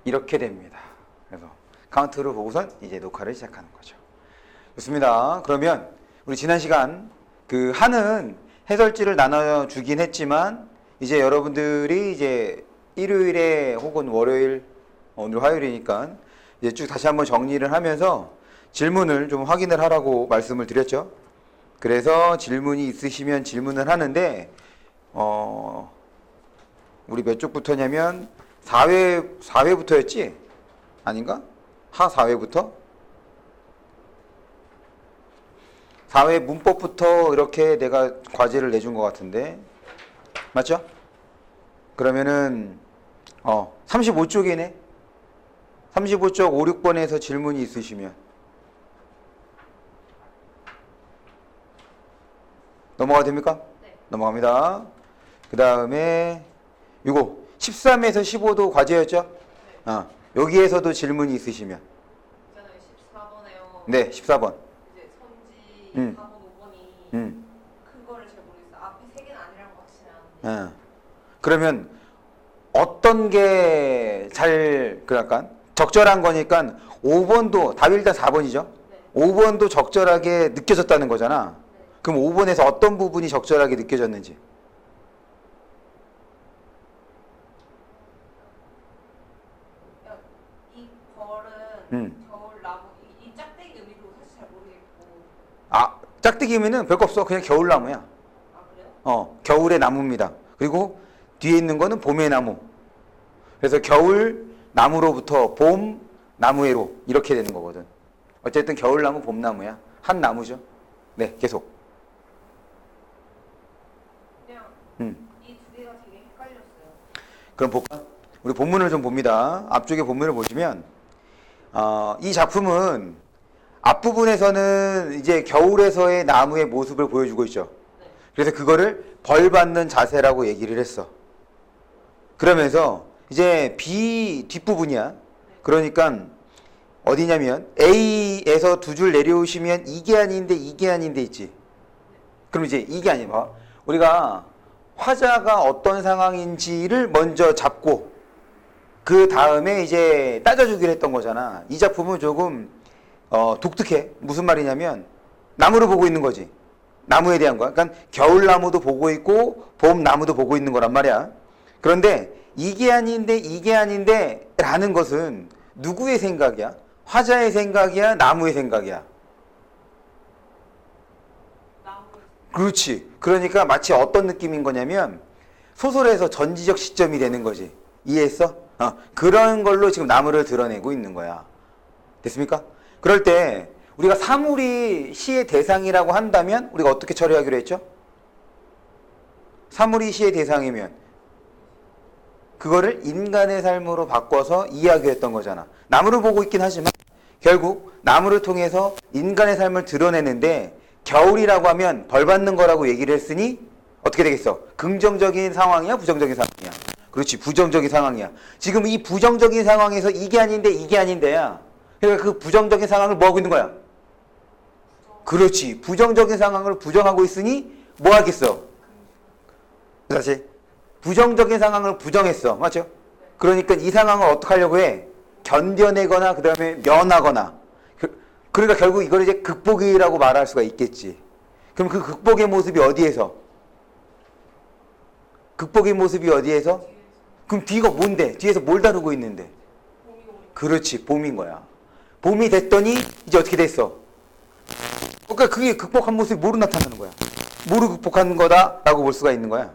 이렇게 됩니다. 그래서 카운트를 보고선 이제 녹화를 시작하는 거죠. 좋습니다. 그러면 우리 지난 시간 그 하는 해설지를 나눠주긴 했지만 이제 여러분들이 이제 일요일에 혹은 월요일, 오늘 화요일이니까 이제 쭉 다시 한번 정리를 하면서 질문을 좀 확인을 하라고 말씀을 드렸죠. 그래서 질문이 있으시면 질문을 하는데 우리 몇 쪽부터냐면 4회부터였지? 아닌가? 하 4회부터? 4회 문법부터 이렇게 내가 과제를 내준 것 같은데 맞죠? 그러면은 35쪽이네. 35쪽 5, 6번에서 질문이 있으시면 넘어가도 됩니까? 네. 넘어갑니다. 그 다음에 이거 13에서 15도 과제였죠? 네. 여기에서도 질문이 있으시면 있잖아요. 14번에요. 네, 14번. 이제 선지 4번, 5번이 큰 거를 잘 모르겠어요. 앞에 3개는 아니라고 확실히 아는데. 그러면 어떤 게 잘 약간 적절한 거니까 5번도 답이 일단 4번이죠? 네. 5번도 적절하게 느껴졌다는 거잖아. 네. 그럼 5번에서 어떤 부분이 적절하게 느껴졌는지. 이 벌은 겨울 나무, 이 짝대기 의미도 사실 잘 모르겠고. 짝대기면은 별거 없어. 그냥 겨울나무야. 아, 그래요? 겨울의 나무입니다. 그리고 뒤에 있는 거는 봄의 나무. 그래서 겨울 나무로부터 봄 나무에로 이렇게 되는 거거든. 어쨌든 겨울나무, 봄나무야. 한 나무죠. 네, 계속. 그냥 이 두 개가 되게 헷갈렸어요. 그럼 볼까? 우리 본문을 좀 봅니다. 앞쪽에 본문을 보시면 이 작품은 앞부분에서는 이제 겨울에서의 나무의 모습을 보여주고 있죠. 네. 그래서 그거를 벌 받는 자세라고 얘기를 했어. 그러면서 이제 B 뒷부분이야. 그러니까 어디냐면 A에서 두 줄 내려오시면 이게 아닌데 있지. 그럼 이제 이게 아니면 우리가 화자가 어떤 상황인지를 먼저 잡고 그 다음에 이제 따져주기로 했던 거잖아. 이 작품은 조금 독특해. 무슨 말이냐면 나무를 보고 있는 거지. 나무에 대한 거야. 그러니까 겨울나무도 보고 있고 봄나무도 보고 있는 거란 말이야. 그런데 이게 아닌데 라는 것은 누구의 생각이야? 화자의 생각이야? 나무의 생각이야? 나무. 그렇지. 그러니까 마치 어떤 느낌인 거냐면 소설에서 전지적 시점이 되는 거지. 이해했어? 그런 걸로 지금 나무를 드러내고 있는 거야. 됐습니까? 그럴 때 우리가 사물이 시의 대상이라고 한다면 우리가 어떻게 처리하기로 했죠? 사물이 시의 대상이면 그거를 인간의 삶으로 바꿔서 이해하기로 했던 거잖아. 나무를 보고 있긴 하지만 결국 나무를 통해서 인간의 삶을 드러내는데 겨울이라고 하면 벌 받는 거라고 얘기를 했으니 어떻게 되겠어? 긍정적인 상황이야? 부정적인 상황이야? 그렇지, 부정적인 상황이야. 지금 이 부정적인 상황에서 이게 아닌데야. 그러니까 그 부정적인 상황을 뭐 하고 있는 거야? 그렇지, 부정적인 상황을 부정하고 있으니 뭐 하겠어? 다시 부정적인 상황을 부정했어. 맞죠? 그러니까 이 상황을 어떻게 하려고 해? 견뎌내거나 그 다음에 면하거나. 그러니까 결국 이걸 이제 극복이라고 말할 수가 있겠지. 그럼 그 극복의 모습이 어디에서? 극복의 모습이 어디에서? 그럼 뒤가 뭔데? 뒤에서 뭘 다루고 있는데? 그렇지, 봄인 거야. 봄이 됐더니 이제 어떻게 됐어? 그러니까 그게 극복한 모습이 뭐로 나타나는 거야? 뭐로 극복한 거다라고 볼 수가 있는 거야?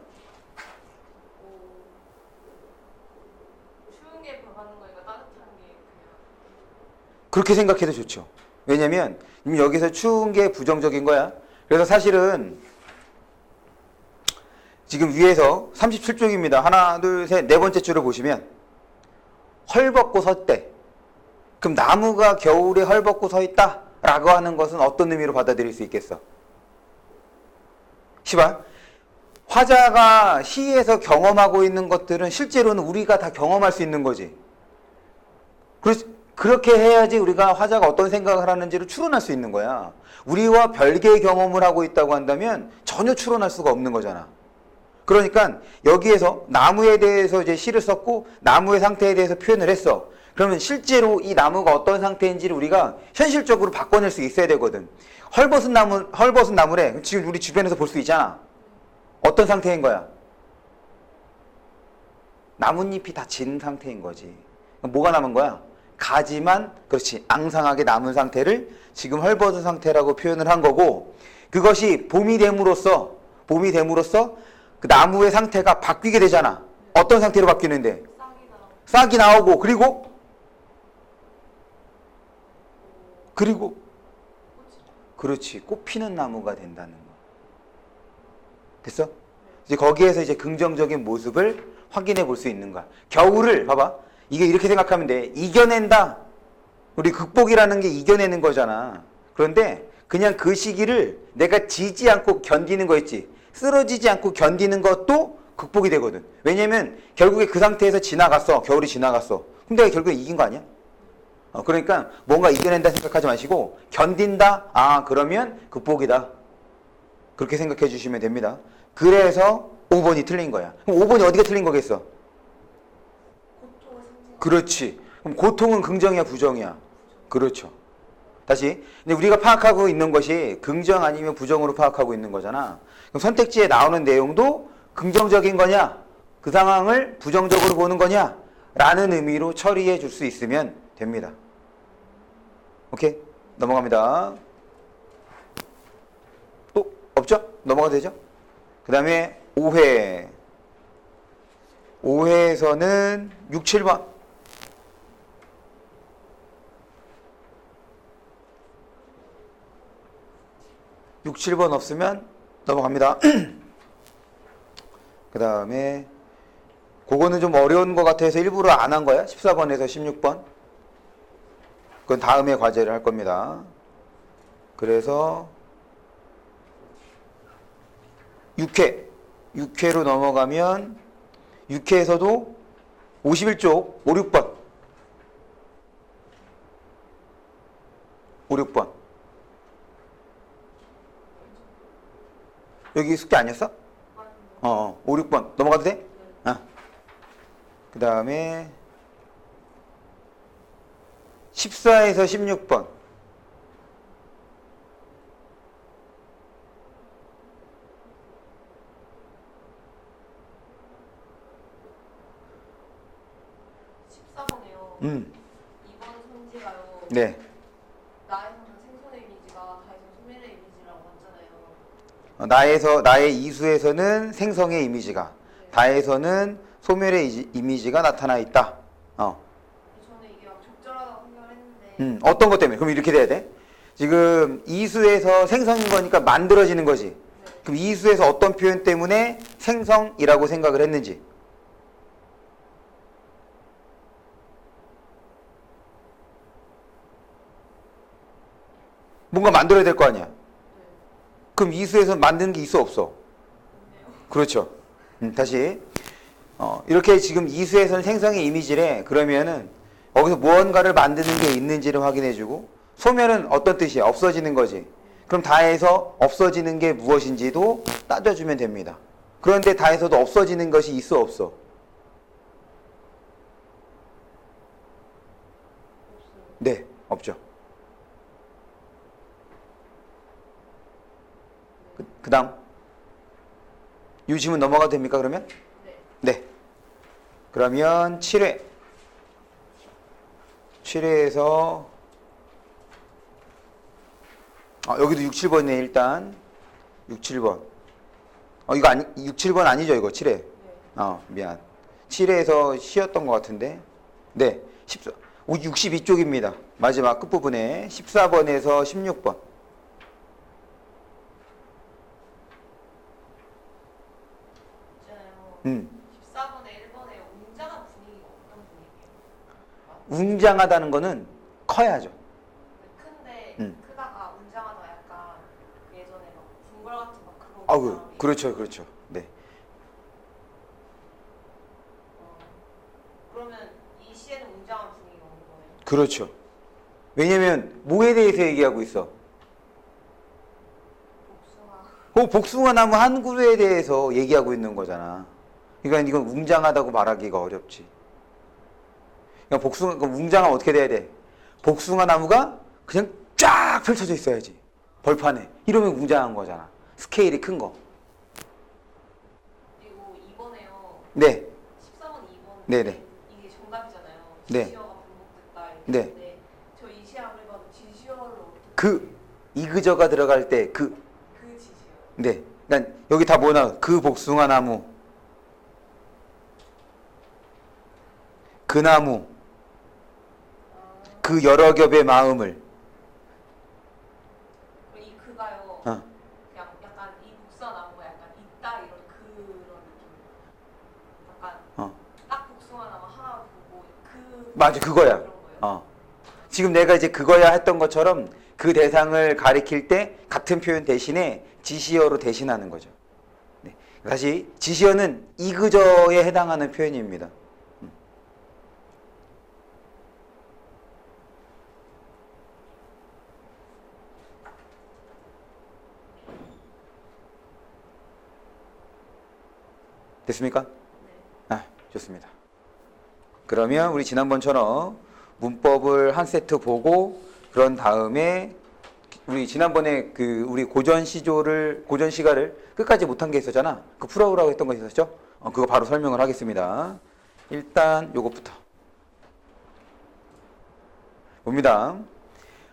추운 게 벌 받는 거니까 따뜻한 게 그냥. 그렇게 생각해도 좋죠. 왜냐면 여기서 추운 게 부정적인 거야. 그래서 사실은 지금 위에서 37쪽입니다. 하나, 둘, 셋, 네 번째 줄을 보시면 헐벗고 섰대. 그럼 나무가 겨울에 헐벗고 서 있다 라고 하는 것은 어떤 의미로 받아들일 수 있겠어? 시발, 화자가 시에서 경험하고 있는 것들은 실제로는 우리가 다 경험할 수 있는 거지. 그렇게 해야지 우리가 화자가 어떤 생각을 하는지를 추론할 수 있는 거야. 우리와 별개의 경험을 하고 있다고 한다면 전혀 추론할 수가 없는 거잖아. 그러니까 여기에서 나무에 대해서 이제 시를 썼고 나무의 상태에 대해서 표현을 했어. 그러면 실제로 이 나무가 어떤 상태인지를 우리가 현실적으로 바꿔낼 수 있어야 되거든. 헐벗은 나무래. 지금 우리 주변에서 볼 수 있잖아. 어떤 상태인 거야? 나뭇잎이 다 진 상태인 거지. 그럼 뭐가 남은 거야? 가지만, 그렇지, 앙상하게 남은 상태를 지금 헐벗은 상태라고 표현을 한 거고, 그것이 봄이 됨으로써 그 나무의 상태가 바뀌게 되잖아. 어떤 상태로 바뀌는데? 싹이 나오고, 그리고 그렇지, 꽃 피는 나무가 된다는 거. 됐어? 이제 거기에서 이제 긍정적인 모습을 확인해 볼 수 있는 거야. 겨울을 봐봐. 이게 이렇게 생각하면 돼. 이겨낸다. 우리 극복이라는 게 이겨내는 거잖아. 그런데 그냥 그 시기를 내가 지지 않고 견디는 거 있지. 쓰러지지 않고 견디는 것도 극복이 되거든. 왜냐면 결국에 그 상태에서 지나갔어. 겨울이 지나갔어. 그럼 내가 결국에 이긴 거 아니야? 그러니까 뭔가 이겨낸다 생각하지 마시고 견딘다? 아, 그러면 극복이다. 그렇게 생각해 주시면 됩니다. 그래서 5번이 틀린 거야. 그럼 5번이 어디가 틀린 거겠어? 그렇지. 그럼 고통은 긍정이야, 부정이야? 그렇죠. 다시. 근데 우리가 파악하고 있는 것이 긍정 아니면 부정으로 파악하고 있는 거잖아. 그럼 선택지에 나오는 내용도 긍정적인 거냐? 그 상황을 부정적으로 보는 거냐? 라는 의미로 처리해 줄 수 있으면 됩니다. 오케이? 넘어갑니다. 또 없죠? 넘어가도 되죠? 그 다음에 5회. 5회에서는 6, 7번. 6, 7번 없으면 넘어갑니다. 그 다음에 그거는 좀 어려운 것 같아서 일부러 안 한 거야. 14번에서 16번. 그건 다음에 과제를 할 겁니다. 그래서 6회. 6회로 넘어가면 6회에서도 51쪽 5, 6번. 5, 6번. 여기 숙제 아니었어? 5, 6번. 넘어가도 돼? 그 다음에 14에서 16번. 이번 손지가요. 네. 나에서는 생선의 이미지가 다에서 소멸의 이미지라고 했잖아요. 나의 이수에서는 생성의 이미지가, 네. 다에서는 소멸의 이미지가 나타나 있다. 저는 이게 막 적절하다고 생각을 했는데. 어떤 것 때문에? 그럼 이렇게 돼야 돼. 지금 이수에서 생성인 거니까 만들어지는 거지. 네. 그럼 이수에서 어떤 표현 때문에 생성이라고 생각을 했는지. 뭔가 만들어야 될 거 아니야. 네. 그럼 이수에서 만드는 게 있어 없어? 없네요. 그렇죠. 다시 이렇게 지금 이수에서는 생성의 이미지래. 그러면은 거기서 무언가를 만드는 게 있는지를 확인해주고, 소멸은 어떤 뜻이야? 없어지는 거지. 그럼 다에서 없어지는 게 무엇인지도 따져주면 됩니다. 그런데 다에서도 없어지는 것이 있어 없어? 없어요. 네, 없죠. 그 다음 이 질문 넘어가도 됩니까 그러면? 네. 네. 그러면 7회. 7회에서 여기도 6, 7번이네 일단. 6, 7번. 이거 6, 7번 아니죠 이거 7회. 네. 미안. 7회에서 쉬었던 것 같은데. 네. 62쪽입니다. 마지막 끝부분에 14번에서 16번. 있잖아요. 14번에 1번에 웅장한 분위기가 어떤 분위기예요? 웅장하다는 거는 커야죠. 큰데 크다가 웅장하다 약간 예전에 막 궁궐 같은 막 그런 그렇죠, 그렇죠. 네. 그러면 이 시에는 웅장한 분위기가 오는 거예요? 그렇죠. 왜냐면 뭐에 대해서 얘기하고 있어? 복숭아. 복숭아 나무 한 그루에 대해서 얘기하고 있는 거잖아. 그러니까 이건 웅장하다고 말하기가 어렵지. 그러니까 그 웅장하면 어떻게 돼야 돼? 복숭아 나무가 그냥 쫙 펼쳐져 있어야지. 벌판에. 이러면 웅장한 거잖아. 스케일이 큰 거. 그리고 2번에요. 네. 14번 2번. 네네. 이게 정답이잖아요. 네. 지시어가 반복됐다 이렇게 네. 했는데 저 이 시에 아무리 봐도 지시어를 어떻게 그 이그저가 들어갈 때 그 지시어. 네. 난 여기 다 뭐나 그 복숭아 나무, 그 나무, 그 여러 겹의 마음을. 이 그가요. 어. 그냥 약간 이 복숭아 나무가 약간 있다 이런 그런 느낌. 약간 어. 딱 복숭아 나무 하나 보고 그 맞아, 그거야. 그런 거예요. 어. 지금 내가 이제 그거야 했던 것처럼 그 대상을 가리킬 때 같은 표현 대신에 지시어로 대신하는 거죠. 네. 다시 지시어는 이그저에 해당하는 표현입니다. 됐습니까? 아, 좋습니다. 그러면 우리 지난번처럼 문법을 한 세트 보고 그런 다음에 우리 지난번에 그 우리 고전 시가를 끝까지 못한 게 있었잖아. 그 풀어오라고 했던 거 있었죠? 그거 바로 설명을 하겠습니다. 일단 요것부터 봅니다.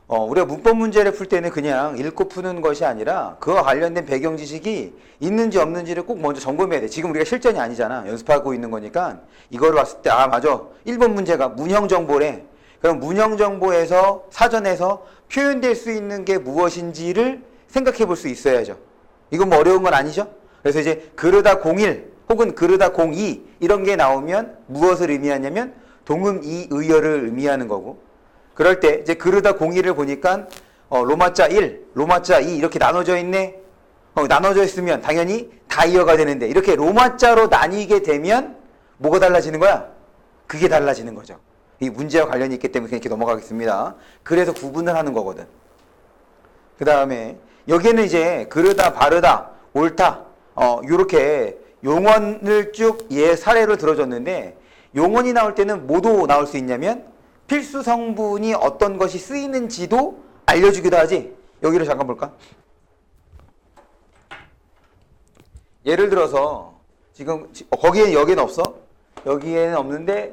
우리가 문법 문제를 풀 때는 그냥 읽고 푸는 것이 아니라 그와 관련된 배경 지식이 있는지 없는지를 꼭 먼저 점검해야 돼. 지금 우리가 실전이 아니잖아. 연습하고 있는 거니까 이거를 봤을 때 맞아. 1번 문제가 문형 정보래. 그럼 문형 정보에서 사전에서 표현될 수 있는 게 무엇인지를 생각해 볼 수 있어야죠. 이건 뭐 어려운 건 아니죠? 그래서 이제 그르다 01 혹은 그르다 02 이런 게 나오면 무엇을 의미하냐면 동음 이의어를 의미하는 거고, 그럴 때 이제 그르다 01을 보니까 로마자 1, 로마자 2 이렇게 나눠져 있네. 나눠져 있으면 당연히 다이어가 되는데 이렇게 로마자로 나뉘게 되면 뭐가 달라지는 거야? 그게 달라지는 거죠. 이 문제와 관련이 있기 때문에 그냥 이렇게 넘어가겠습니다. 그래서 구분을 하는 거거든. 그 다음에 여기에는 이제 그르다, 바르다, 옳다 요렇게 용언을 쭉 사례로 들어줬는데, 용언이 나올 때는 뭐도 나올 수 있냐면 필수 성분이 어떤 것이 쓰이는지도 알려주기도 하지. 여기를 잠깐 볼까? 예를 들어서 지금 거기에 여기는 없어? 여기에는 없는데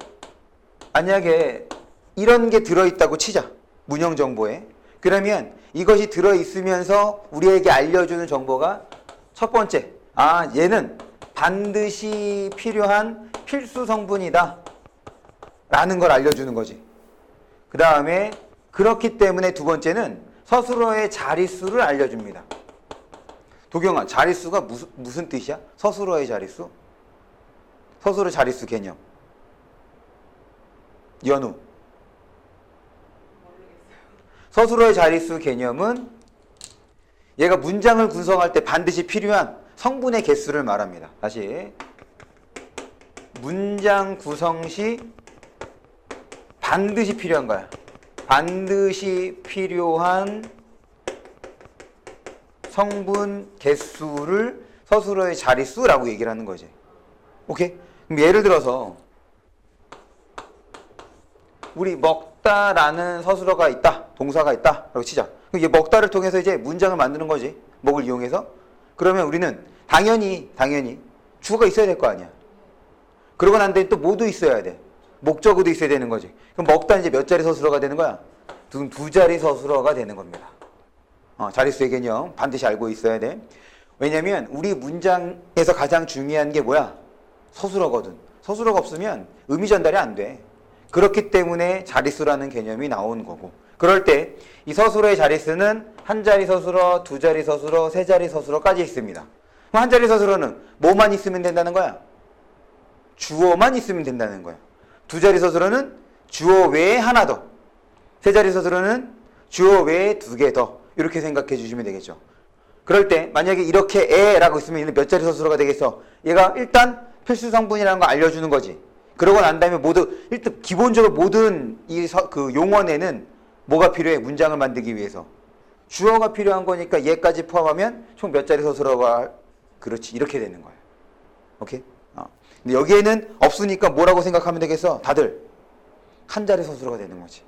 만약에 이런 게 들어있다고 치자. 문형 정보에. 그러면 이것이 들어있으면서 우리에게 알려주는 정보가 첫 번째, 얘는 반드시 필요한 필수 성분이다 라는 걸 알려주는 거지. 그 다음에 그렇기 때문에 두 번째는 서술어의 자릿수를 알려줍니다. 도경아, 자릿수가 무슨 뜻이야? 서술어의 자릿수? 서술어 자릿수 개념. 연우. 모르겠어요. 서술어의 자릿수 개념은 얘가 문장을 구성할 때 반드시 필요한 성분의 개수를 말합니다. 다시. 문장 구성 시 반드시 필요한 거야. 반드시 필요한 성분 개수를 서술어의 자릿수라고 얘기를 하는 거지. 오케이? 그럼 예를 들어서 우리 먹다라는 서술어가 있다. 동사가 있다. 라고 치자. 그럼 이게 먹다를 통해서 이제 문장을 만드는 거지. 먹을 이용해서. 그러면 우리는 당연히 주어가 있어야 될 거 아니야. 그러고 난 다음에 또 뭐도 있어야 돼. 목적어도 있어야 되는 거지. 그럼 먹다 이제 몇 자리 서술어가 되는 거야? 두 자리 서술어가 되는 겁니다. 자릿수의 개념 반드시 알고 있어야 돼. 왜냐면 우리 문장에서 가장 중요한 게 뭐야? 서술어거든. 서술어가 없으면 의미 전달이 안 돼. 그렇기 때문에 자릿수라는 개념이 나온 거고, 그럴 때 이 서술어의 자릿수는 한 자리 서술어, 두 자리 서술어, 세 자리 서술어까지 있습니다. 그럼 한 자리 서술어는 뭐만 있으면 된다는 거야? 주어만 있으면 된다는 거야. 두 자리 서술어는 주어 외에 하나 더, 세 자리 서술어는 주어 외에 두 개 더, 이렇게 생각해 주시면 되겠죠. 그럴 때 만약에 이렇게 에라고 있으면 얘는 몇 자리 서술어가 되겠어? 얘가 일단 필수 성분이라는 거 알려주는 거지. 그러고 난 다음에 일단 기본적으로 모든 그 용언에는 뭐가 필요해? 문장을 만들기 위해서 주어가 필요한 거니까 얘까지 포함하면 총 몇 자리 서술어가, 그렇지, 이렇게 되는 거야. 오케이? 근데 여기에는 없으니까 뭐라고 생각하면 되겠어? 다들 한 자리 서술어가 되는 거지.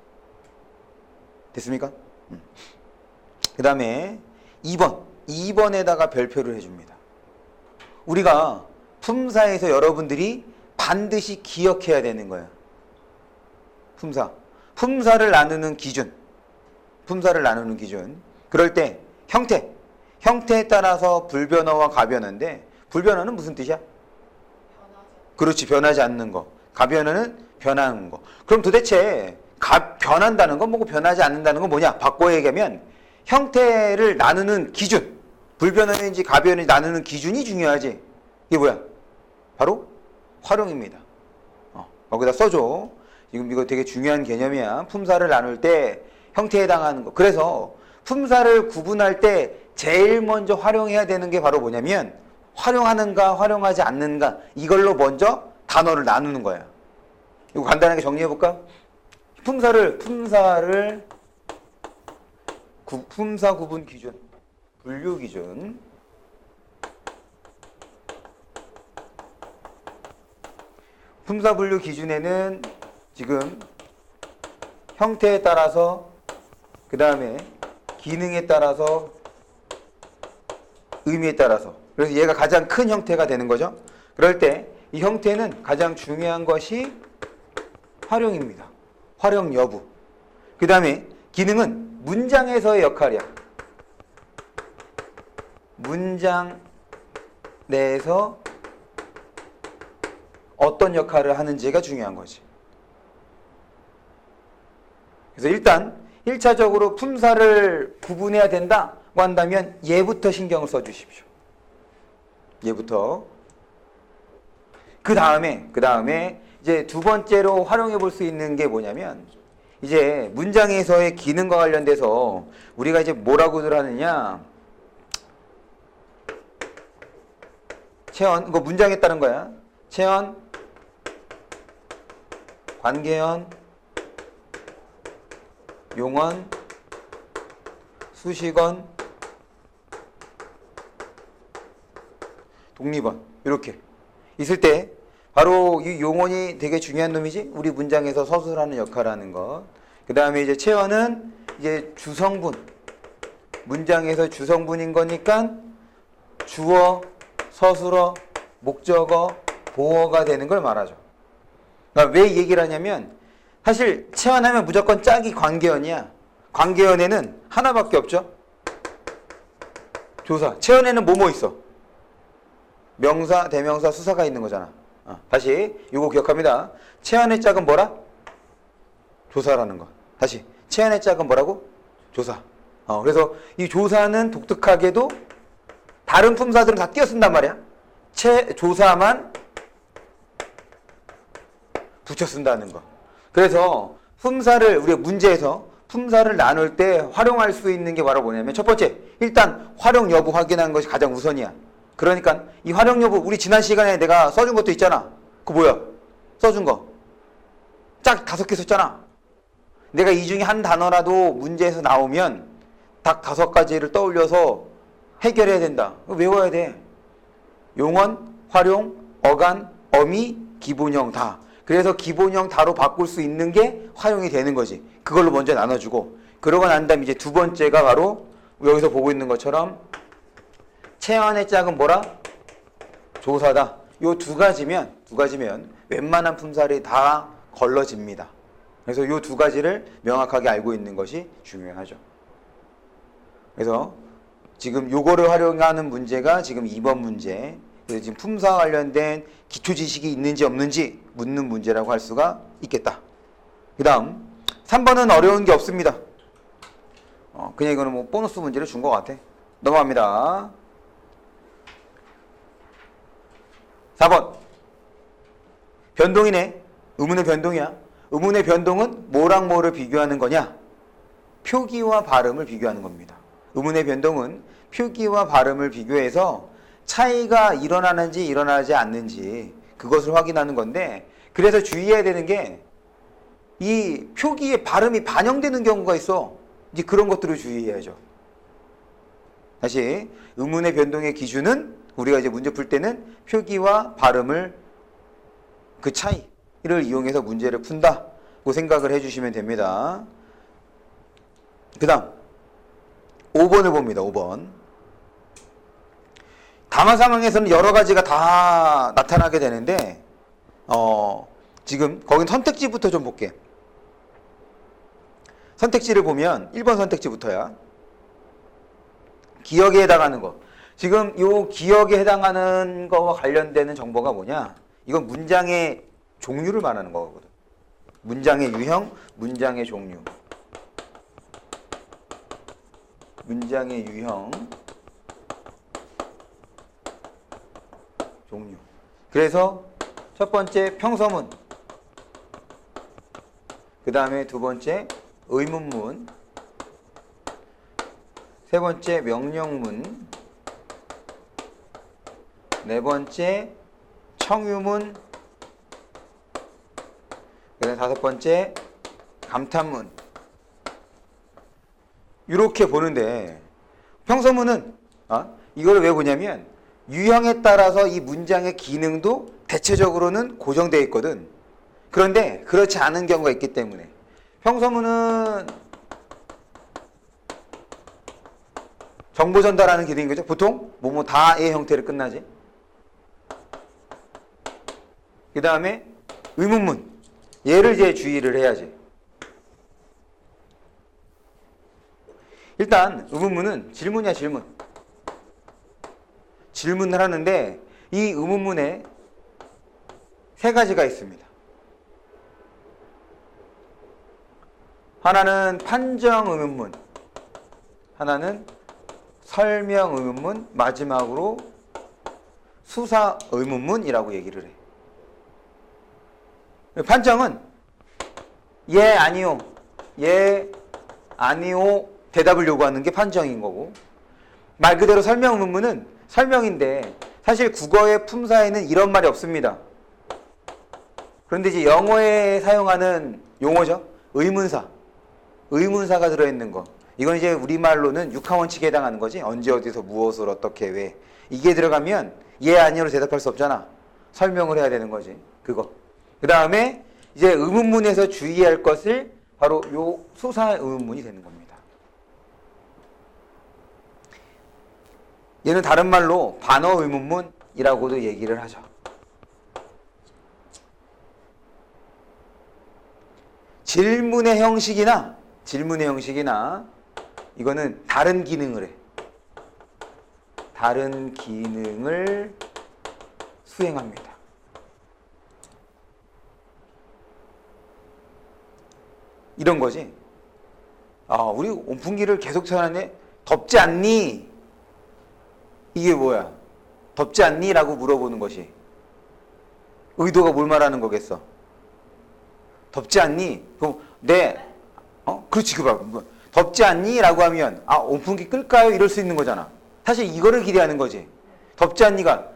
됐습니까? 그 다음에 2번에다가 별표를 해줍니다. 우리가 품사에서 여러분들이 반드시 기억해야 되는 거야. 품사를 나누는 기준. 그럴 때 형태에 따라서 불변어와 가변어인데, 불변어는 무슨 뜻이야? 그렇지, 변하지 않는 거. 가변어는 변하는 거. 그럼 도대체 변한다는 건 뭐고 변하지 않는다는 건 뭐냐? 바꿔 얘기하면 형태를 나누는 기준, 불변어인지 가변인지 나누는 기준이 중요하지. 이게 뭐야? 바로 활용입니다. 거기다 써줘. 지금 이거 되게 중요한 개념이야. 품사를 나눌 때 형태에 해당하는 거. 그래서 품사를 구분할 때 제일 먼저 활용해야 되는 게 바로 뭐냐면, 활용하는가 활용하지 않는가, 이걸로 먼저 단어를 나누는 거야. 이거 간단하게 정리해 볼까? 품사 구분 기준, 분류 기준. 품사 분류 기준에는 지금 형태에 따라서, 그 다음에 기능에 따라서, 의미에 따라서, 그래서 얘가 가장 큰 형태가 되는 거죠. 그럴 때 이 형태는 가장 중요한 것이 활용입니다. 활용 여부. 그 다음에 기능은 문장에서의 역할이야. 문장 내에서 어떤 역할을 하는지가 중요한 거지. 그래서 일단 1차적으로 품사를 구분해야 된다고 한다면 얘부터 신경을 써주십시오. 얘부터. 그 다음에 이제 두 번째로 활용해 볼 수 있는 게 뭐냐면, 이제 문장에서의 기능과 관련돼서 우리가 이제 뭐라고들 하느냐, 체언, 이거 문장에 따른 거야. 체언, 관계언, 용언, 수식언, 독립언, 이렇게 있을 때 바로 이 용언이 되게 중요한 놈이지. 우리 문장에서 서술하는 역할을 하는 것. 그 다음에 이제 체언은 이제 주성분, 문장에서 주성분인 거니까 주어, 서술어, 목적어, 보어가 되는 걸 말하죠. 그러니까 왜 이 얘기를 하냐면, 사실 체언하면 무조건 짝이 관계언이야. 관계언에는 하나밖에 없죠. 조사. 체언에는 뭐뭐 있어? 명사, 대명사, 수사가 있는 거잖아. 다시 이거 기억합니다. 체언의 짝은 뭐라? 조사라는 거. 다시 체언의 짝은 뭐라고? 조사. 그래서 이 조사는 독특하게도 다른 품사들은 다 띄어 쓴단 말이야. 조사만 붙여 쓴다는 거. 그래서 우리가 문제에서 품사를 나눌 때 활용할 수 있는 게 바로 뭐냐면, 첫 번째, 일단 활용 여부 확인하는 것이 가장 우선이야. 그러니까 이 활용 여부, 우리 지난 시간에 내가 써준 것도 있잖아. 그거 뭐야? 써준 거. 짝 5개 썼잖아. 내가 이 중에 한 단어라도 문제에서 나오면 딱 5가지를 떠올려서 해결해야 된다. 외워야 돼. 용언, 활용, 어간, 어미, 기본형 다. 그래서 기본형 다로 바꿀 수 있는 게 활용이 되는 거지. 그걸로 먼저 나눠주고, 그러고 난 다음에 이제 두 번째가 바로 여기서 보고 있는 것처럼 체언의 짝은 뭐라? 조사다. 요 두 가지면 웬만한 품사들이 다 걸러집니다. 그래서 요 두 가지를 명확하게 알고 있는 것이 중요하죠. 그래서 지금 요거를 활용하는 문제가 지금 2번 문제. 그래서 지금 품사와 관련된 기초 지식이 있는지 없는지 묻는 문제라고 할 수가 있겠다. 그 다음 3번은 어려운 게 없습니다. 그냥 이거는 뭐 보너스 문제를 준 것 같아. 넘어갑니다. 4번. 변동이네. 의문의 변동이야. 의문의 변동은 뭐랑 뭐를 비교하는 거냐? 표기와 발음을 비교하는 겁니다. 의문의 변동은 표기와 발음을 비교해서 차이가 일어나는지 일어나지 않는지 그것을 확인하는 건데, 그래서 주의해야 되는 게 이 표기의 발음이 반영되는 경우가 있어. 이제 그런 것들을 주의해야죠. 다시, 의문의 변동의 기준은 우리가 이제 문제 풀 때는 표기와 발음을, 그 차이를 이용해서 문제를 푼다. 생각을 해주시면 됩니다. 그 다음 5번을 봅니다. 5번. 담화 상황에서는 여러 가지가 다 나타나게 되는데 지금 거긴 선택지부터 좀 볼게. 선택지를 보면 1번 선택지부터야. 기억에 해당하는 거. 지금 요 기억에 해당하는 거와 관련되는 정보가 뭐냐? 이건 문장의 종류를 말하는 거거든. 문장의 유형, 문장의 종류. 문장의 유형, 종류. 그래서 첫 번째 평서문, 그 다음에 두 번째 의문문, 세 번째 명령문, 네 번째 청유문, 그 다음에 다섯 번째 감탄문. 이렇게 보는데 평서문은 이걸 왜 보냐면 유형에 따라서 이 문장의 기능도 대체적으로는 고정되어 있거든. 그런데 그렇지 않은 경우가 있기 때문에 평서문은 정보 전달하는 기능인 거죠. 보통 뭐뭐 다의 형태로 끝나지. 그 다음에 의문문, 얘를 이제 주의를 해야지. 일단 의문문은 질문이야, 질문. 질문을 하는데 이 의문문에 세 가지가 있습니다. 하나는 판정 의문문, 하나는 설명 의문문, 마지막으로 수사 의문문이라고 얘기를 해. 판정은 예, 아니요, 예, 아니요 대답을 요구하는 게 판정인 거고, 말 그대로 설명 의문문은 설명인데 사실 국어의 품사에는 이런 말이 없습니다. 그런데 이제 영어에 사용하는 용어죠. 의문사. 의문사가 들어있는 거. 이건 이제 우리말로는 육하원칙에 해당하는 거지. 언제 어디서 무엇을 어떻게 왜. 이게 들어가면 예 아니요로 대답할 수 없잖아. 설명을 해야 되는 거지. 그거. 그 다음에 이제 의문문에서 주의할 것을 바로 요 수사 의문문이 되는 겁니다. 얘는 다른 말로 반어 의문문이라고도 얘기를 하죠. 질문의 형식이나 이거는 다른 기능을 해. 다른 기능을 수행합니다. 이런 거지. 우리 온풍기를 계속 틀어놨네. 덥지 않니? 이게 뭐야? 덥지 않니? 라고 물어보는 것이 의도가 뭘 말하는 거겠어? 덥지 않니? 그럼 네. 그렇지. 그 봐. 덥지 않니? 라고 하면 온풍기 끌까요? 이럴 수 있는 거잖아. 사실 이거를 기대하는 거지. 덥지 않니가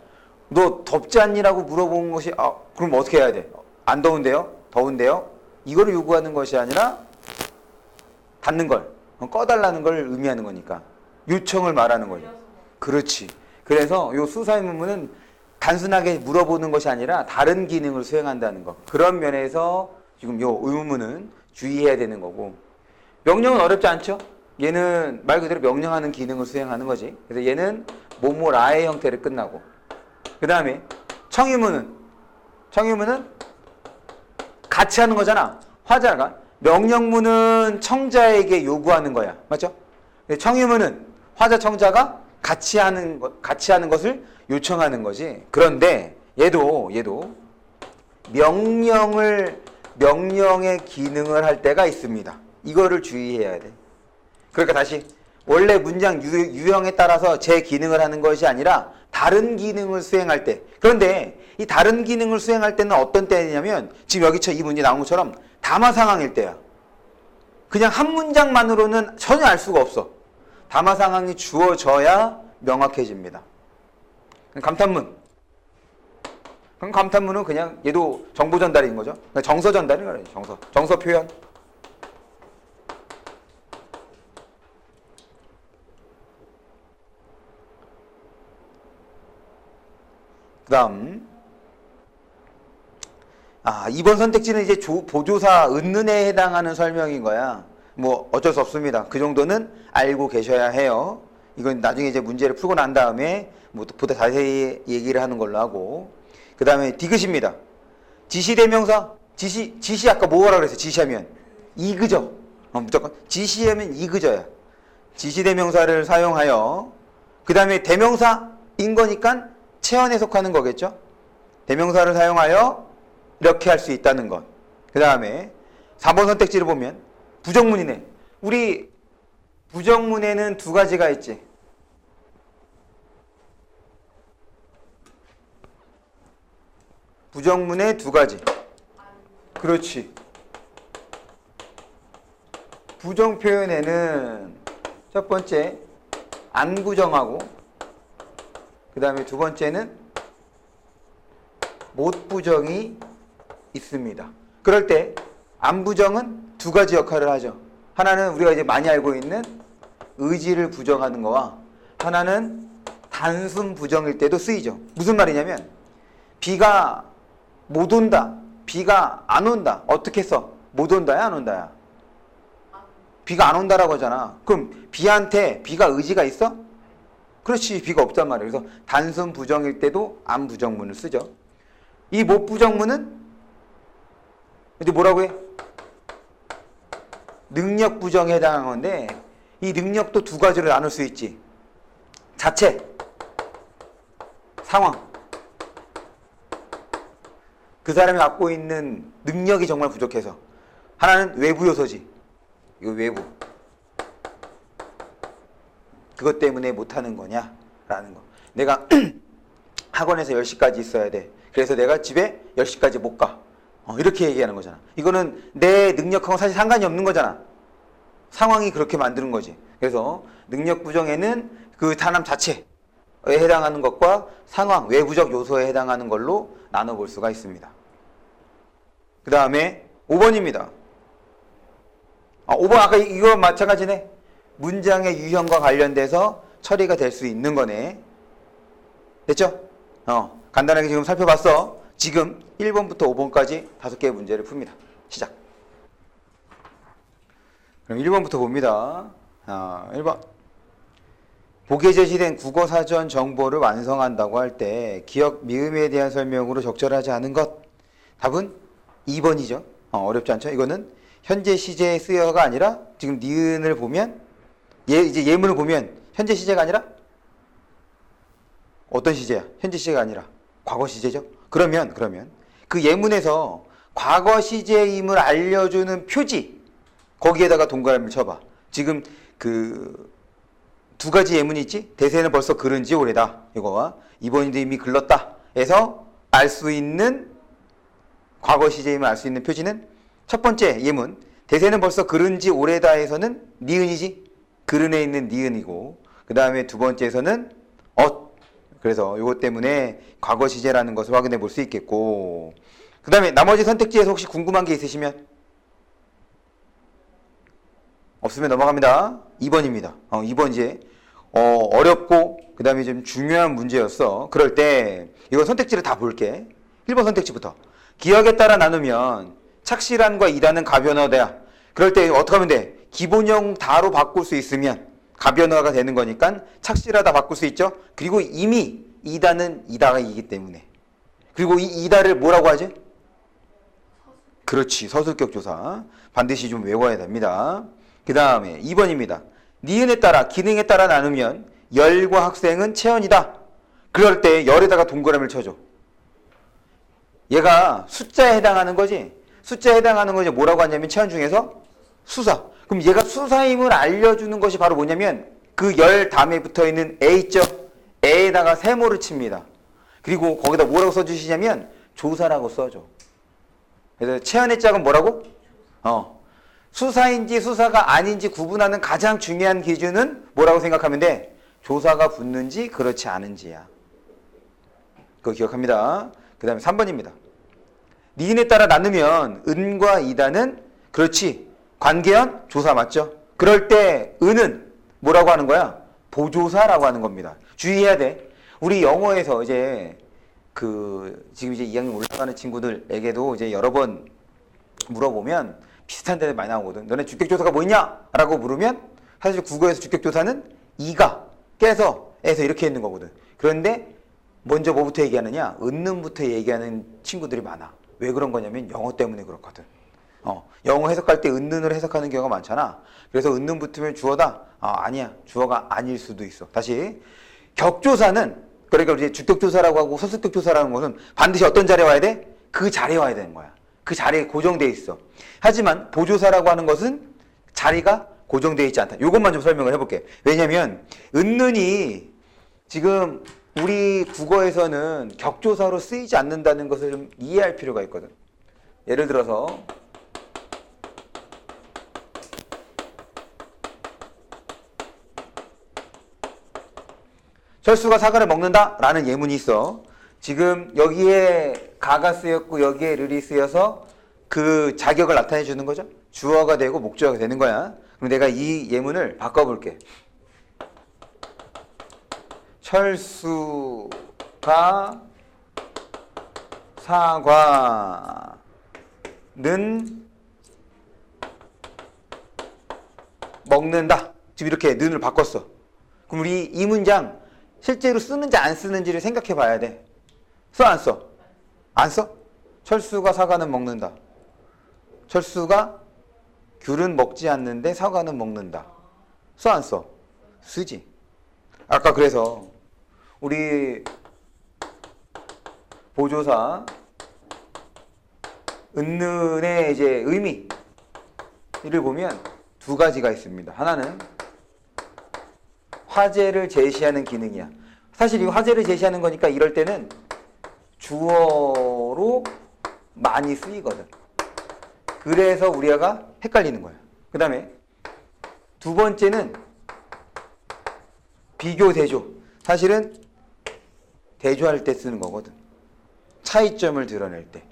너 덥지 않니? 라고 물어본 것이 그럼 어떻게 해야 돼? 안 더운데요? 더운데요? 이거를 요구하는 것이 아니라 닫는 걸, 꺼달라는 걸 의미하는 거니까 요청을 말하는 거죠. 그렇지. 그래서 요 수사의문문은 단순하게 물어보는 것이 아니라 다른 기능을 수행한다는 거. 그런 면에서 지금 요 의문문은 주의해야 되는 거고, 명령은 어렵지 않죠? 얘는 말 그대로 명령하는 기능을 수행하는 거지. 그래서 얘는 뭐뭐라의 형태를 끝나고, 그 다음에 청유문은 같이 하는 거잖아. 화자가 명령문은 청자에게 요구하는 거야. 맞죠? 청유문은 화자 청자가 같이 하는 것을 요청하는 거지. 그런데 얘도 명령의 기능을 할 때가 있습니다. 이거를 주의해야 돼. 그러니까 다시 원래 문장 유형에 따라서 제 기능을 하는 것이 아니라 다른 기능을 수행할 때. 그런데 이 다른 기능을 수행할 때는 어떤 때냐면 지금 여기처럼 이 문제 나온 것처럼 담화 상황일 때야. 그냥 한 문장만으로는 전혀 알 수가 없어. 담화 상황이 주어져야 명확해집니다. 감탄문. 그럼 감탄문은 그냥 얘도 정보 전달인 거죠. 정서 전달인 거예요. 정서 표현. 그 다음 2번 선택지는 이제 보조사 은는에 해당하는 설명인 거야. 뭐 어쩔 수 없습니다. 그 정도는 알고 계셔야 해요. 이건 나중에 이제 문제를 풀고 난 다음에 뭐 보다 자세히 얘기를 하는 걸로 하고. 그 다음에 디귿입니다. 지시대명사. 지시 아까 뭐라 그랬어요? 지시하면 이그저. 무조건 지시하면 이그저야. 지시대명사를 사용하여. 그 다음에 대명사인 거니까 체언에 속하는 거겠죠? 대명사를 사용하여 이렇게 할 수 있다는 것. 그 다음에 4번 선택지를 보면 부정문이네. 우리 부정문에는 두 가지가 있지. 부정문에 두 가지. 그렇지. 부정 표현에는 첫 번째 안 부정하고, 그 다음에 두 번째는 못 부정이 있습니다. 그럴 때 안 부정은 두 가지 역할을 하죠. 하나는 우리가 이제 많이 알고 있는 의지를 부정하는 거와, 하나는 단순 부정일 때도 쓰이죠. 무슨 말이냐면 비가 못 온다, 비가 안 온다. 어떻게 써? 못 온다야, 안 온다야? 비가 안 온다라고 하잖아. 그럼 비한테 비가 의지가 있어? 그렇지, 비가 없단 말이에요. 그래서 단순 부정일 때도 안 부정문을 쓰죠. 이 못 부정문은 이제 뭐라고 해? 능력 부정에 해당하는 건데, 이 능력도 두 가지로 나눌 수 있지. 자체, 상황. 그 사람이 갖고 있는 능력이 정말 부족해서. 하나는 외부 요소지. 이거 외부. 그것 때문에 못하는 거냐? 라는 거. 내가 학원에서 10시까지 있어야 돼. 그래서 내가 집에 10시까지 못 가. 이렇게 얘기하는 거잖아. 이거는 내 능력하고 사실 상관이 없는 거잖아. 상황이 그렇게 만드는 거지. 그래서 능력 부정에는 그 사람 자체에 해당하는 것과 상황, 외부적 요소에 해당하는 걸로 나눠볼 수가 있습니다. 그 다음에 5번입니다. 5번 아까 이거 마찬가지네. 문장의 유형과 관련돼서 처리가 될 수 있는 거네. 됐죠? 간단하게 지금 살펴봤어. 지금 1번부터 5번까지 5개의 문제를 풉니다. 시작. 그럼 1번부터 봅니다. 1번. 보기에 제시된 국어사전 정보를 완성한다고 할 때 기억 미음에 대한 설명으로 적절하지 않은 것. 답은 2번이죠. 어렵지 않죠? 이거는 현재 시제의 쓰여가 아니라 지금 니은을 보면 이제 예문을 보면 현재 시제가 아니라 어떤 시제야? 현재 시제가 아니라 과거 시제죠. 그러면 그 예문에서 과거 시제임을 알려주는 표지, 거기에다가 동그라미를 쳐봐. 지금 그 두 가지 예문이 있지? 대세는 벌써 그른 지 오래다. 이거와 이번에도 이미 글렀다. 에서 알 수 있는 과거 시제임을 알 수 있는 표지는 첫 번째 예문, 대세는 벌써 그른 지 오래다에서는 니은이지. 그른에 있는 니은이고, 그 다음에 두 번째에서는 그래서 이것 때문에 과거 시제라는 것을 확인해 볼 수 있겠고, 그 다음에 나머지 선택지에서 혹시 궁금한 게 있으시면 없으면 넘어갑니다. 2번입니다. 2번 이제 어렵고 그 다음에 좀 중요한 문제였어. 그럴 때 이거 선택지를 다 볼게. 1번 선택지부터. 기억에 따라 나누면 착실한과 이단은 가변어대야. 그럴 때 어떻게 하면 돼? 기본형 다로 바꿀 수 있으면 가변어가 되는 거니까 착실하다 바꿀 수 있죠. 그리고 이미 이다는 이다이기 때문에. 그리고 이 이다를 뭐라고 하지? 그렇지, 서술격 조사. 반드시 좀 외워야 됩니다. 그 다음에 2번입니다. 니은에 따라, 기능에 따라 나누면 열과 학생은 체언이다. 그럴 때 열에다가 동그라미를 쳐줘. 얘가 숫자에 해당하는 거지. 숫자에 해당하는 거지. 뭐라고 하냐면 체언 중에서 수사. 그럼 얘가 수사임을 알려주는 것이 바로 뭐냐면 그 열 다음에 붙어있는 에 있죠? 에에다가 세모를 칩니다. 그리고 거기다 뭐라고 써주시냐면 조사라고 써줘. 그래서 체언의 짝은 뭐라고? 수사인지 수사가 아닌지 구분하는 가장 중요한 기준은 뭐라고 생각하면 돼? 조사가 붙는지 그렇지 않은지야. 그거 기억합니다. 그 다음에 3번입니다. 니은에 따라 나누면 은과 이다는 그렇지. 관계연 조사 맞죠? 그럴 때 은은 뭐라고 하는 거야? 보조사라고 하는 겁니다. 주의해야 돼. 우리 영어에서 이제 지금 이제 2학년 올라가는 친구들에게도 이제 여러 번 물어보면 비슷한 데들 많이 나오거든. 너네 주격조사가 뭐 있냐? 라고 물으면 사실 국어에서 주격조사는 이가, 깨서, 에서 이렇게 있는 거거든. 그런데 먼저 뭐부터 얘기하느냐? 은는부터 얘기하는 친구들이 많아. 왜 그런 거냐면 영어 때문에 그렇거든. 영어 해석할 때 은는으로 해석하는 경우가 많잖아. 그래서 은는 붙으면 주어다? 아니야. 주어가 아닐 수도 있어. 다시. 격조사는, 그러니까 이제 주격조사라고 하고 서술격조사라는 것은 반드시 어떤 자리에 와야 돼? 그 자리에 와야 되는 거야. 그 자리에 고정돼 있어. 하지만 보조사라고 하는 것은 자리가 고정되어 있지 않다. 이것만 좀 설명을 해볼게. 왜냐면 은는이 지금 우리 국어에서는 격조사로 쓰이지 않는다는 것을 좀 이해할 필요가 있거든. 예를 들어서 철수가 사과를 먹는다 라는 예문이 있어. 지금 여기에 가가 쓰였고 여기에 르이 쓰여서 그 자격을 나타내 주는 거죠. 주어가 되고 목적어가 되는 거야. 그럼 내가 이 예문을 바꿔볼게. 철수가 사과는 먹는다. 지금 이렇게 는을 바꿨어. 그럼 우리 이 문장 실제로 쓰는지 안 쓰는지를 생각해 봐야 돼. 써, 안 써? 안 써? 철수가 사과는 먹는다. 철수가 귤은 먹지 않는데 사과는 먹는다. 써, 안 써? 쓰지. 아까 그래서 우리 보조사 은는의 이제 의미를 보면 두 가지가 있습니다. 하나는 화제를 제시하는 기능이야. 사실 이 화제를 제시하는 거니까 이럴 때는 주어로 많이 쓰이거든. 그래서 우리가 헷갈리는 거야. 그 다음에 두 번째는 비교, 대조. 사실은 대조할 때 쓰는 거거든. 차이점을 드러낼 때.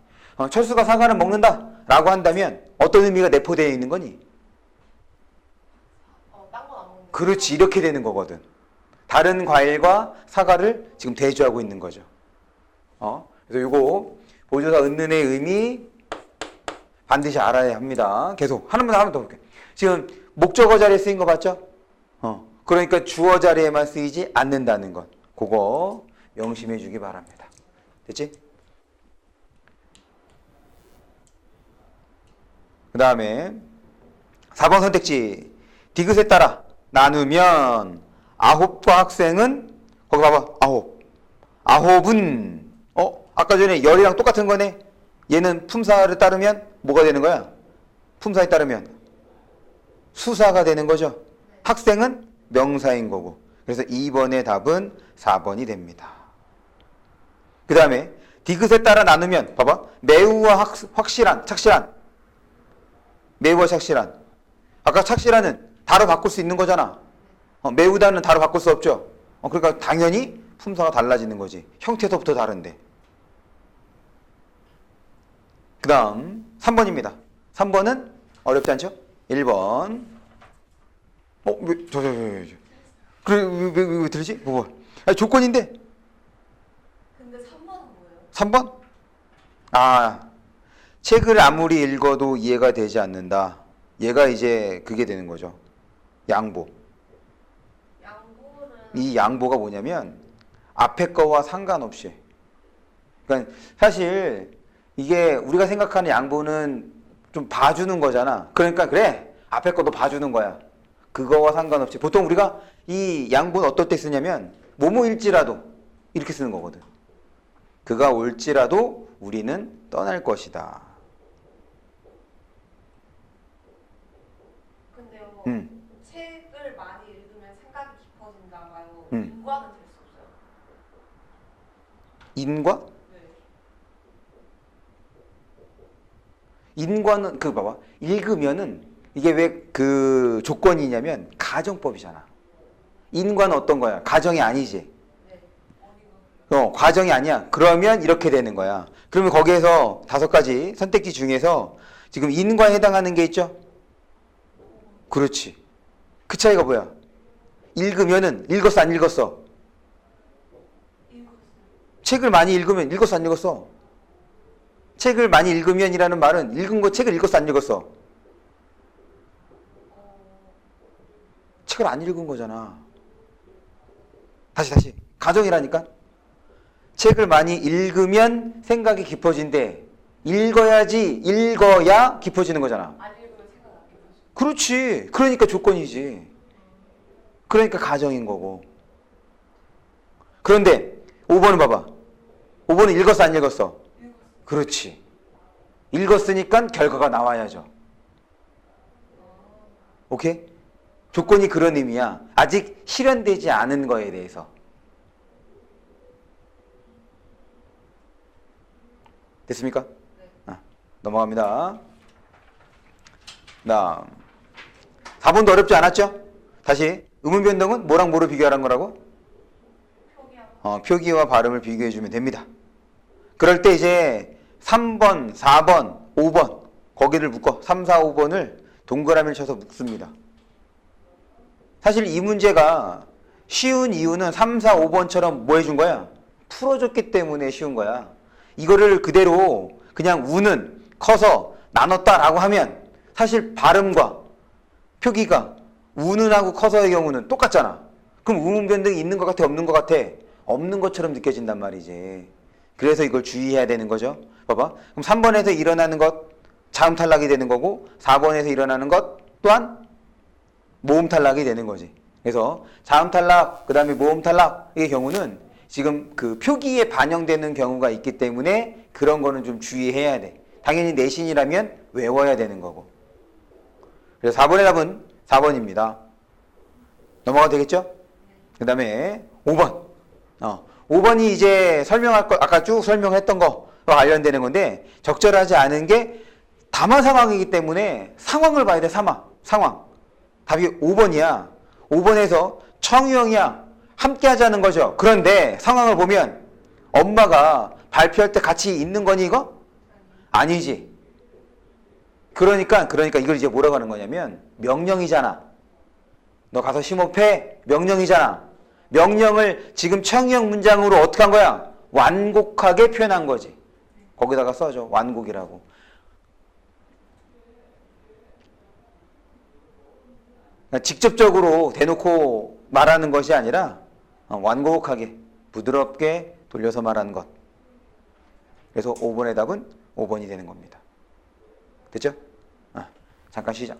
철수가 사과를 먹는다 라고 한다면 어떤 의미가 내포되어 있는 거니? 딴 건 안 먹는 거. 그렇지, 이렇게 되는 거거든. 다른 과일과 사과를 지금 대조하고 있는 거죠. 그래서 요거 보조사 은는의 의미 반드시 알아야 합니다. 계속 한 번 더 볼게요. 지금 목적어 자리에 쓰인 거 봤죠? 그러니까 주어 자리에만 쓰이지 않는다는 것. 그거 명심해 주기 바랍니다. 됐지? 그 다음에 4번 선택지. 디귿에 따라 나누면 아홉과 학생은 거기 봐봐. 아홉은 아까 전에 열이랑 똑같은 거네. 얘는 품사를 따르면 뭐가 되는 거야? 품사에 따르면 수사가 되는 거죠. 학생은 명사인 거고. 그래서 2번의 답은 4번이 됩니다. 그 다음에 디귿에 따라 나누면 봐봐. 매우와 확실한, 착실한. 매우와 착실한. 아까 착실한은 다로 바꿀 수 있는 거잖아. 매우다는 다로 바꿀 수 없죠. 그러니까 당연히 품사가 달라지는 거지. 형태서부터 다른데. 그 다음 3번입니다. 3번은 어렵지 않죠? 1번. 그래, 왜 들리지? 뭐. 조건인데. 근데 3번은 뭐예요? 3번? 책을 아무리 읽어도 이해가 되지 않는다. 얘가 이제 그게 되는 거죠. 양보. 양보는 이 양보가 뭐냐면 앞에 거와 상관없이. 그러니까 사실 이게 우리가 생각하는 양보는 좀 봐주는 거잖아. 그러니까 그래. 앞에 것도 봐주는 거야. 그거와 상관없이. 보통 우리가 이 양보는 어떨 때 쓰냐면 뭐뭐일지라도 이렇게 쓰는 거거든. 그가 올지라도 우리는 떠날 것이다. 근데요. 음. 책을 많이 읽으면 생각이 깊어진다가요. 음. 인과는 될 수 없어요. 인과? 네. 인과는 봐봐. 읽으면은 이게 왜 그 조건이냐면 가정법이잖아. 인과는 어떤 거야? 가정이 아니지. 네. 과정이 아니야. 그러면 이렇게 되는 거야. 그러면 거기에서 5가지 선택지 중에서 지금 인과에 해당하는 게 있죠? 그렇지. 그 차이가 뭐야? 읽으면은 읽었어, 안 읽었어? 읽었어요. 책을 많이 읽으면 읽었어 안 읽었어? 책을 많이 읽으면이라는 말은 읽은 거 책을 읽었어 안 읽었어? 책을 안 읽은 거잖아. 다시 가정이라니까. 책을 많이 읽으면 생각이 깊어진대. 읽어야 깊어지는 거잖아. 안 읽으면 생각 안 해보죠. 그렇지. 그러니까 조건이지. 그러니까 가정인 거고. 그런데 5번은 봐봐. 5번은 읽었어 안 읽었어? 그렇지. 읽었으니까 결과가 나와야죠. 오케이? 조건이 그런 의미야. 아직 실현되지 않은 거에 대해서. 됐습니까? 네. 넘어갑니다. 다음 4번도 어렵지 않았죠? 다시 의문 변동은 뭐랑 뭐로 비교하라는 거라고? 표기와 발음을 비교해주면 됩니다. 그럴 때 이제 3번, 4번, 5번 거기를 묶어 3, 4, 5번을 동그라미를 쳐서 묶습니다. 사실 이 문제가 쉬운 이유는 3, 4, 5번처럼 뭐 해준 거야? 풀어줬기 때문에 쉬운 거야. 이거를 그대로 그냥 우는 커서 나눴다라고 하면 사실 발음과 표기가 우는 하고 커서의 경우는 똑같잖아. 그럼 의문 변동이 있는 것 같아 없는 것 같아? 없는 것처럼 느껴진단 말이지. 그래서 이걸 주의해야 되는 거죠. 봐봐. 그럼 3번에서 일어나는 것 자음 탈락이 되는 거고 4번에서 일어나는 것 또한 모음 탈락이 되는 거지. 그래서 자음 탈락 그 다음에 모음 탈락의 경우는 지금 그 표기에 반영되는 경우가 있기 때문에 그런 거는 좀 주의해야 돼. 당연히 내신이라면 외워야 되는 거고. 그래서 4번의 답은 4번입니다. 넘어가도 되겠죠? 그 다음에 5번. 5번이 이제 설명할 거, 아까 쭉 설명했던 거와 관련되는 건데, 적절하지 않은 게 담화 상황이기 때문에 상황을 봐야 돼, 상황. 답이 5번이야. 5번에서 청유형이야. 함께 하자는 거죠. 그런데 상황을 보면 엄마가 발표할 때 같이 있는 거니, 이거? 아니지. 그러니까 이걸 이제 뭐라고 하는 거냐면, 명령이잖아. 너 가서 심호흡해. 명령이잖아. 명령을 지금 청유형 문장으로 어떻게 한 거야? 완곡하게 표현한 거지. 거기다가 써줘. 완곡이라고. 그러니까 직접적으로 대놓고 말하는 것이 아니라 완곡하게 부드럽게 돌려서 말하는 것. 그래서 5번의 답은 5번이 되는 겁니다. 됐죠? 잠깐 쉬자.